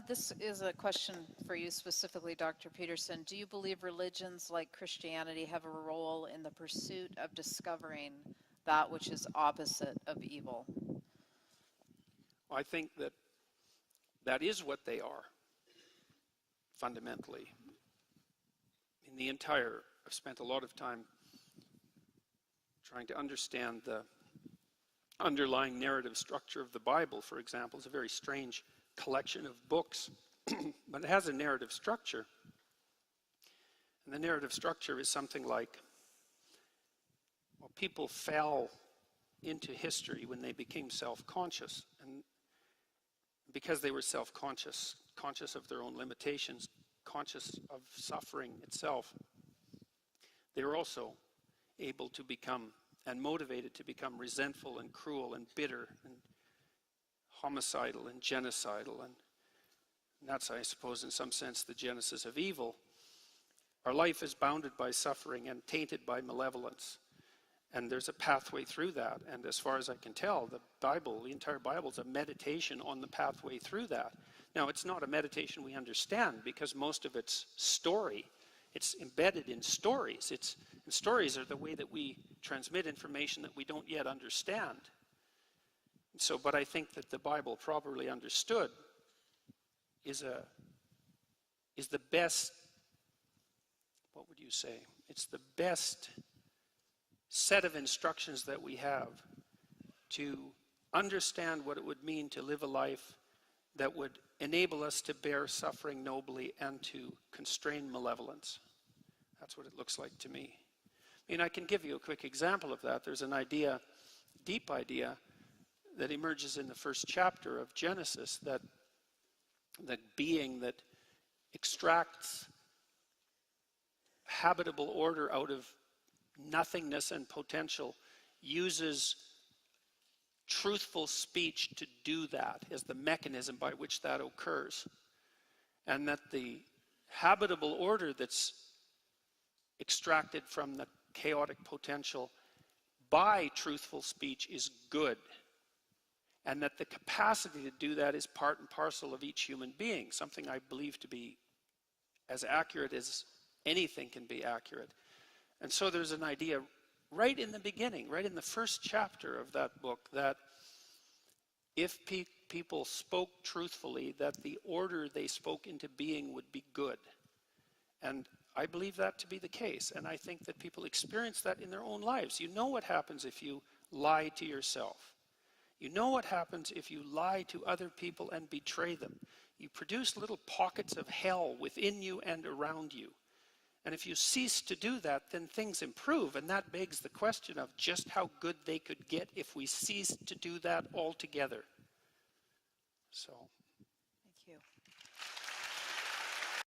This is a question for you specifically, Dr. Peterson. Do you believe religions like Christianity have a role in the pursuit of discovering that which is opposite of evil? I think that that is what they are, fundamentally. I've spent a lot of time trying to understand the underlying narrative structure of the Bible, for example. It's a very strange collection of books, but it has a narrative structure. And the narrative structure is something like, well, people fell into history when they became self-conscious. And because they were self-conscious, conscious of their own limitations, conscious of suffering itself, they were also able to become and motivated to become resentful and cruel and bitter and homicidal and genocidal. And that's, I suppose, in some sense, the genesis of evil. Our life is bounded by suffering and tainted by malevolence. And there's a pathway through that. And as far as I can tell, the entire Bible is a meditation on the pathway through that. Now, it's not a meditation we understand because most of it's story. It's embedded in stories. And stories are the way that we transmit information that we don't yet understand. But I think that the Bible, properly understood, is the best, what would you say? It's the best set of instructions that we have to understand what it would mean to live a life that would enable us to bear suffering nobly and to constrain malevolence. That's what it looks like to me. I can give you a quick example of that. There's an idea, deep idea, that emerges in the first chapter of Genesis, that being that extracts habitable order out of nothingness and potential uses truthful speech to do that as the mechanism by which that occurs. And that the habitable order that's extracted from the chaotic potential by truthful speech is good. And that the capacity to do that is part and parcel of each human being, something I believe to be as accurate as anything can be accurate. And so there's an idea right in the beginning, right in the first chapter of that book, that if people spoke truthfully, that the order they spoke into being would be good. And I believe that to be the case. And I think that people experience that in their own lives. You know what happens if you lie to yourself. You know what happens if you lie to other people and betray them. You produce little pockets of hell within you and around you. And if you cease to do that, then things improve. And that begs the question of just how good they could get if we ceased to do that altogether. So